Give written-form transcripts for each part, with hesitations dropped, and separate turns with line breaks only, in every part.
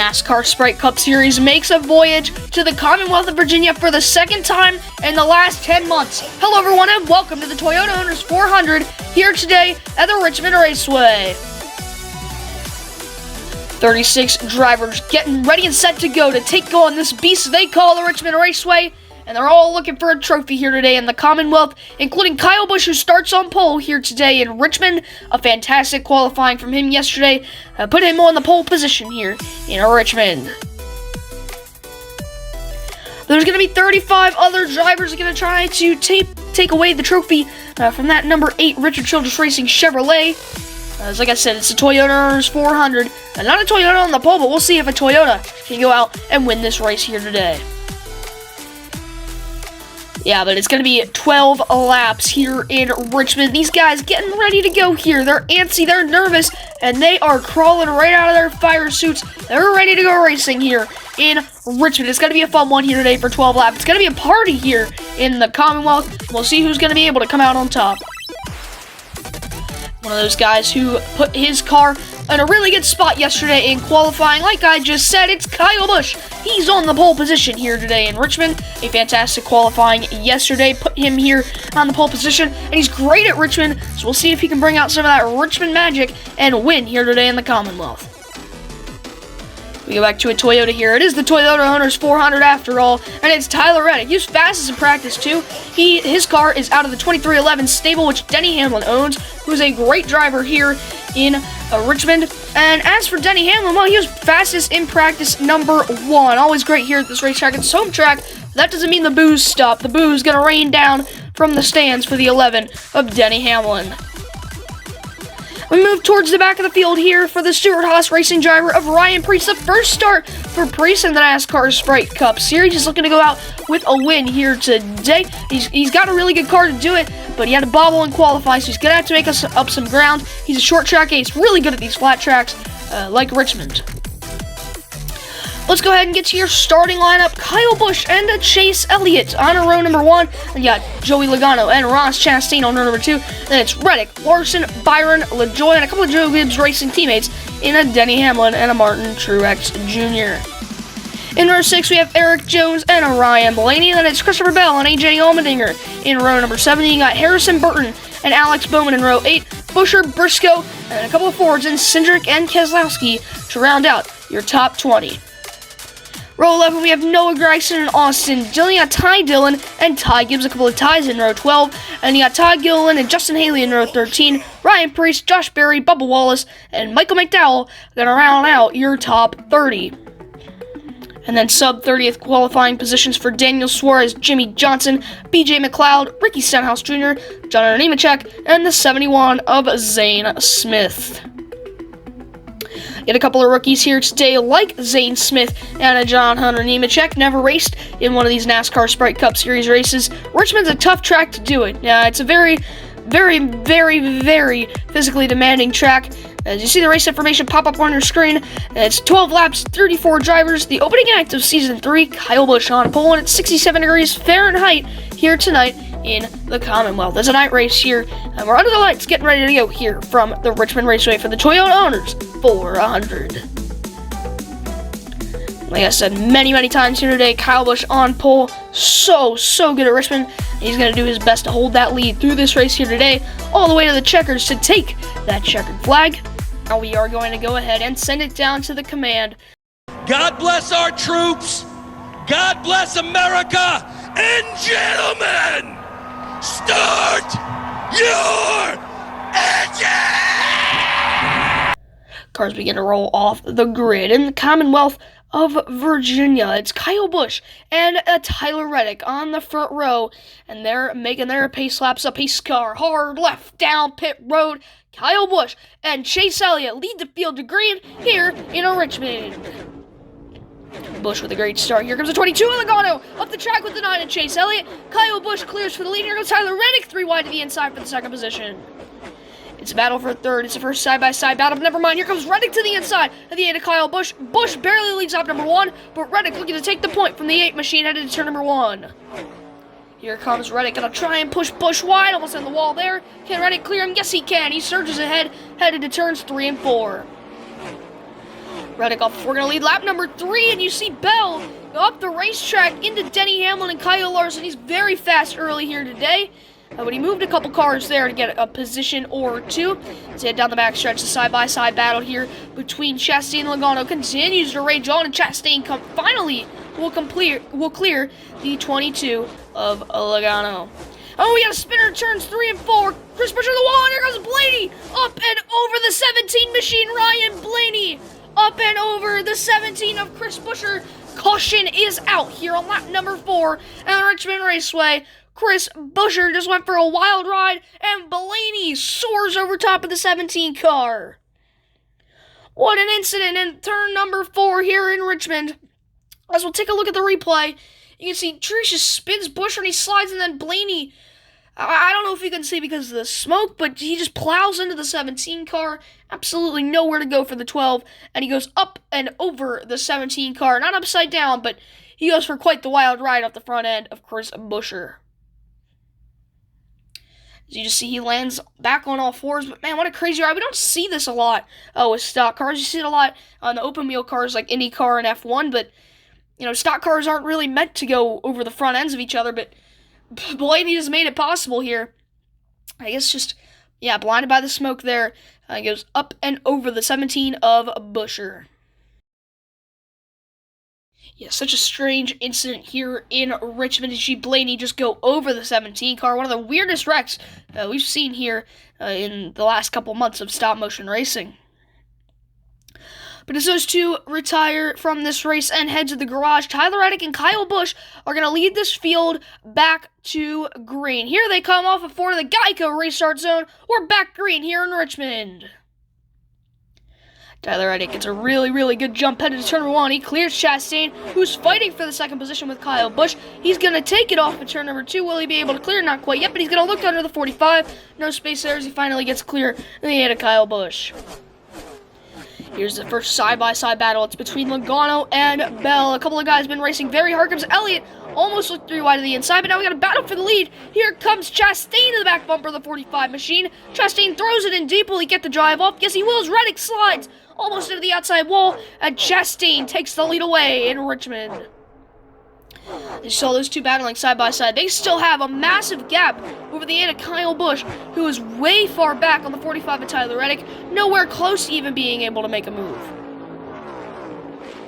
NASCAR Sprite Cup Series makes a voyage to the Commonwealth of Virginia for the second time in the last 10 months. Hello everyone and welcome to the Toyota Owners 400 here today at the Richmond Raceway. 36 drivers getting ready and set to go to take on this beast they call the Richmond Raceway. And they're all looking for a trophy here today in the Commonwealth, including Kyle Busch, who starts on pole here today in Richmond. A fantastic qualifying from him yesterday. Put him on the pole position here in Richmond. There's going to be 35 other drivers going to try to take away the trophy from that number 8 Richard Childress Racing Chevrolet. As like I said, it's a Toyota Owners 400. Not a Toyota on the pole, but we'll see if a Toyota can go out and win this race here today. Yeah, but it's going to be 12 laps here in Richmond. These guys getting ready to go here. They're antsy, they're nervous, and they are crawling right out of their fire suits. They're ready to go racing here in Richmond. It's going to be a fun one here today for 12 laps. It's going to be a party here in the Commonwealth. We'll see who's going to be able to come out on top. One of those guys who put his car in a really good spot yesterday in qualifying. Like I just said, it's Kyle Busch. He's on the pole position here today in Richmond. A fantastic qualifying yesterday put him here on the pole position, and he's great at Richmond, so we'll see if he can bring out some of that Richmond magic and win here today in the Commonwealth. We go back to a Toyota here. It is the Toyota Owners 400 after all, and it's Tyler Reddick. He was fastest in practice too. His car is out of the 2311 stable, which Denny Hamlin owns, who's a great driver here in Richmond. And as for Denny Hamlin, well, he was fastest in practice number 1. Always great here at this racetrack. It's home track. That doesn't mean the boos stop. The boos gonna rain down from the stands for the 11 of Denny Hamlin. We move towards the back of the field here for the Stewart-Haas Racing driver of Ryan Preece. The first start for Preece in the NASCAR Sprite Cup Series. He's looking to go out with a win here today. He's got a really good car to do it, but he had to bobble and qualify, so he's going to have to make us up some ground. He's a short track ace, really good at these flat tracks like Richmond. Let's go ahead and get to your starting lineup. Kyle Busch and Chase Elliott on row number 1. And you got Joey Logano and Ross Chastain on row number 2. Then it's Reddick, Larson, Byron, LaJoie, and a couple of Joe Gibbs Racing teammates in a Denny Hamlin and a Martin Truex Jr. In row 6, we have Eric Jones and a Ryan Blaney. Then it's Christopher Bell and AJ Allmendinger in row number 7. You got Harrison Burton and Alex Bowman in row 8. Busher, Briscoe, and a couple of Fords in Cindric and Keselowski to round out your top 20. Row 11, we have Noah Gragson and Austin Dillon. You got Ty Dillon and Ty Gibbs, a couple of ties in row 12. And you got Todd Gilliland and Justin Haley in row 13. Ryan Preece, Josh Berry, Bubba Wallace, and Michael McDowell going to round out your top 30. And then sub-30th qualifying positions for Daniel Suarez, Jimmy Johnson, BJ McLeod, Ricky Stenhouse Jr., John Nemechek, and the 71 of Zane Smith. Get a couple of rookies here today like Zane Smith and a John Hunter Nemechek. Never raced in one of these NASCAR Sprite Cup Series races. Richmond's a tough track to do it. It's a very, very, very, very physically demanding track. As you see the race information pop up on your screen, it's 12 laps, 34 drivers. The opening act of Season 3, Kyle Busch on pole, and it's 67 degrees Fahrenheit here tonight in the Commonwealth. There's a night race here, and we're under the lights getting ready to go here from the Richmond Raceway for the Toyota Owners 400. Like I said many, many times here today, Kyle Busch on pole, so good at Richmond. He's going to do his best to hold that lead through this race here today, all the way to the checkers to take that checkered flag. Now we are going to go ahead and send it down to the command.
God bless our troops, God bless America, and gentlemen, start your engine!
Cars begin to roll off the grid in the Commonwealth of Virginia. It's Kyle Busch and Tyler Reddick on the front row, and they're making their pace laps. A pace car, hard left down pit road. Kyle Busch and Chase Elliott lead the field to green here in Richmond. Busch with a great start. Here comes the 22 Logano up the track with the 9 and Chase Elliott. Kyle Busch clears for the lead. Here goes Tyler Reddick, 3 wide to the inside for the second position. It's a battle for third. It's the first side-by-side battle, but never mind. Here comes Reddick to the inside of the 8 of Kyle Busch. Busch barely leads off number 1, but Reddick looking to take the point from the 8 machine headed to turn number 1. Here comes Reddick, gonna try and push Busch wide, almost on the wall there. Can Reddick clear him? Yes, he can. He surges ahead, headed to turns 3 and 4. Reddick off 4, gonna lead lap number 3, and you see Bell go up the racetrack into Denny Hamlin and Kyle Larson. He's very fast early here today, but he moved a couple cars there to get a position or two. Let's head down the backstretch. The side-by-side battle here between Chastain and Logano continues to rage on, and Chastain finally will clear the 22 of Logano. Oh, we got a spinner, turns 3 and 4. Chris Buescher to the wall, and here goes Blaney. Up and over the 17 machine, Ryan Blaney. Up and over the 17 of Chris Buescher. Caution is out here on lap number 4 at the Richmond Raceway. Chris Buescher just went for a wild ride, and Blaney soars over top of the 17 car. What an incident in turn number 4 here in Richmond. As we'll take a look at the replay, you can see Trish just spins Buescher and he slides, and then Blaney, I don't know if you can see because of the smoke, but he just plows into the 17 car. Absolutely nowhere to go for the 12, and he goes up and over the 17 car. Not upside down, but he goes for quite the wild ride off the front end of Chris Buescher. As you just see, he lands back on all fours, but man, what a crazy ride. We don't see this a lot with stock cars. You see it a lot on the open wheel cars like IndyCar and F1, but stock cars aren't really meant to go over the front ends of each other, but Blaney just made it possible here. I guess just, blinded by the smoke there. He goes up and over the 17 of Buescher. Yeah, such a strange incident here in Richmond. You see Blaney just go over the 17 car. One of the weirdest wrecks we've seen here in the last couple months of stop motion racing. But as those two retire from this race and head to the garage, Tyler Reddick and Kyle Busch are going to lead this field back to green. Here they come off of 4 to the Geico restart zone. We're back green here in Richmond. Tyler Reddick gets a really, really good jump headed to turn 1. He clears Chastain, who's fighting for the second position with Kyle Busch. He's going to take it off at turn number 2. Will he be able to clear? Not quite yet, but he's going to look under the 45. No space there as he finally gets clear in the end of Kyle Busch. Here's the first side-by-side battle. It's between Logano and Bell. A couple of guys have been racing very hard. Comes Elliott, almost looked 3 wide to the inside, but now we got a battle for the lead. Here comes Chastain to the back bumper of the 45 machine. Chastain throws it in deep. Will he get the drive off? Yes, he will. As Reddick slides almost into the outside wall, and Chastain takes the lead away in Richmond. You saw those two battling side by side. They still have a massive gap over the end of Kyle Busch, who is way far back on the 45 of Tyler Reddick, nowhere close to even being able to make a move.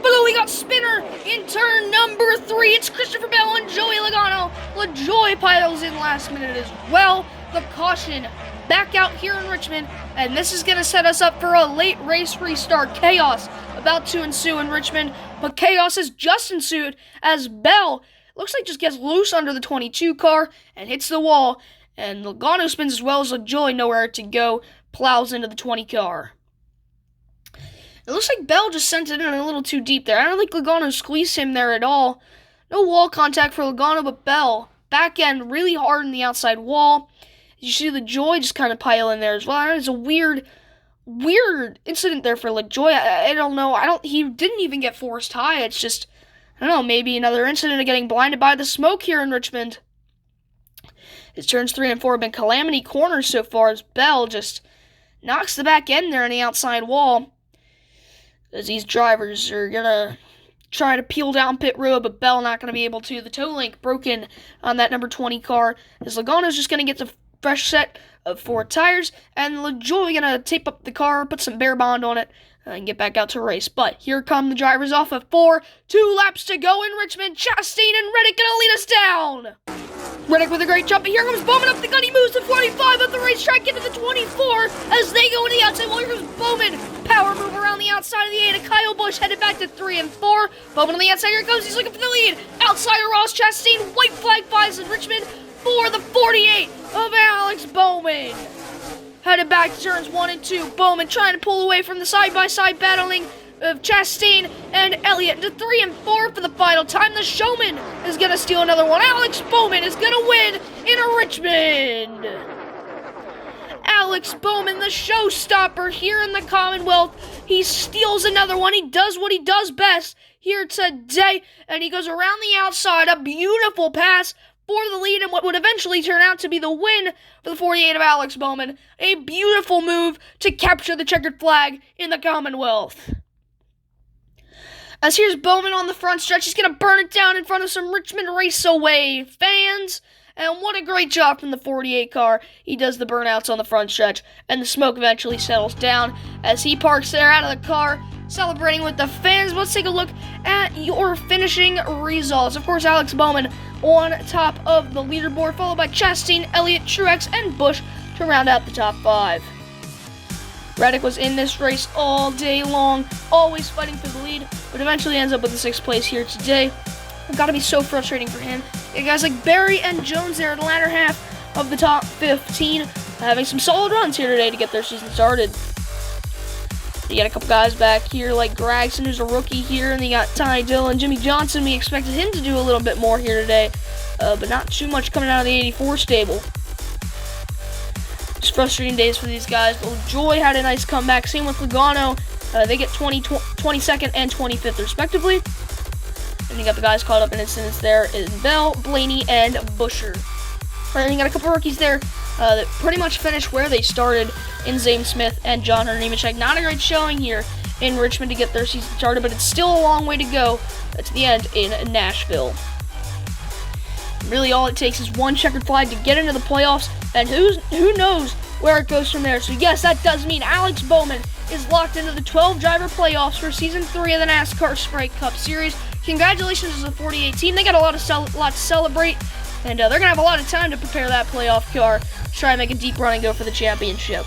But we got spinner in turn number 3. It's Christopher Bell and Joey Logano. LaJoy piles in last minute as well. The caution back out here in Richmond, and this is going to set us up for a late race restart. Chaos about to ensue in Richmond, but chaos has just ensued as Bell looks like just gets loose under the 22 car and hits the wall, and Logano spins as well as LaJoy, nowhere to go, plows into the 20 car. It looks like Bell just sent it in a little too deep there. I don't think Logano squeezed him there at all. No wall contact for Logano, but Bell back end really hard in the outside wall. You see LaJoy just kind of pile in there as well. It's a weird incident there for LaJoy. I don't know. He didn't even get forced high. It's just, I don't know, maybe another incident of getting blinded by the smoke here in Richmond. His turns 3 and 4 have been calamity corners so far as Bell just knocks the back end there on the outside wall. As these drivers are going to try to peel down pit road, but Bell not going to be able to. The toe link broken on that number 20 car. As Logano's just going to get the fresh set of 4 tires, and LaJoy going to tape up the car, put some bare bond on it, and get back out to race. But here come the drivers off of 4. 2 laps to go in Richmond. Chastain and Reddick going to lead us down. Reddick with a great jump, and here comes Bowman up the gun. He moves to 45 at the racetrack into the 24 as they go into the outside. Well, here comes Bowman. Power move around the outside of the 8 of Kyle Busch, headed back to 3 and 4. Bowman on the outside, here it goes. He's looking for the lead. Outside of Ross Chastain, white flag flies in Richmond for the 48 of Alex Bowman. Headed back to turns 1 and 2. Bowman trying to pull away from the side-by-side battling of Chastain and Elliott to 3 and 4 for the final time. The showman is going to steal another one. Alex Bowman is going to win in Richmond. Alex Bowman, the showstopper here in the Commonwealth. He steals another one. He does what he does best here today, and he goes around the outside. A beautiful pass for the lead and what would eventually turn out to be the win for the 48 of Alex Bowman. A beautiful move to capture the checkered flag in the Commonwealth. As here's Bowman on the front stretch. He's going to burn it down in front of some Richmond Raceway fans. And what a great job from the 48 car. He does the burnouts on the front stretch. And the smoke eventually settles down as he parks there out of the car, celebrating with the fans. Let's take a look at your finishing results. Of course, Alex Bowman on top of the leaderboard, followed by Chastain, Elliott, Truex, and Busch to round out the top 5. Reddick was in this race all day long, always fighting for the lead, but eventually ends up with the 6th place here today. It's got to be so frustrating for him. You got guys like Berry and Jones there in the latter half of the top 15, having some solid runs here today to get their season started. You got a couple guys back here like Gragson, who's a rookie here, and then you got Ty Dillon, Jimmy Johnson. We expected him to do a little bit more here today, but not too much coming out of the 84 stable. Just frustrating days for these guys, but Joy had a nice comeback. Same with Logano. They get 22nd and 25th respectively. And you got the guys caught up in incidents there in Bell, Blaney, and Busher. And then you got a couple rookies there that pretty much finished where they started in Zane Smith and John Hunter Nemechek. Not a great showing here in Richmond to get their season started, but it's still a long way to go to the end in Nashville. Really, all it takes is one checkered flag to get into the playoffs, and who knows where it goes from there. So yes, that does mean Alex Bowman is locked into the 12-driver playoffs for Season 3 of the NASCAR Sprite Cup Series. Congratulations to the 48 team. They got a lot to celebrate, and they're going to have a lot of time to prepare that playoff car to try and make a deep run and go for the championship.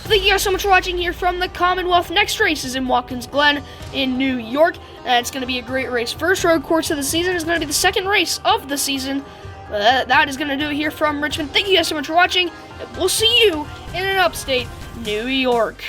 Thank you guys so much for watching here from the Commonwealth. Next race is in Watkins Glen in New York, and it's going to be a great race. First road course of the season is going to be the second race of the season. That is going to do it here from Richmond. Thank you guys so much for watching, and we'll see you in an upstate New York.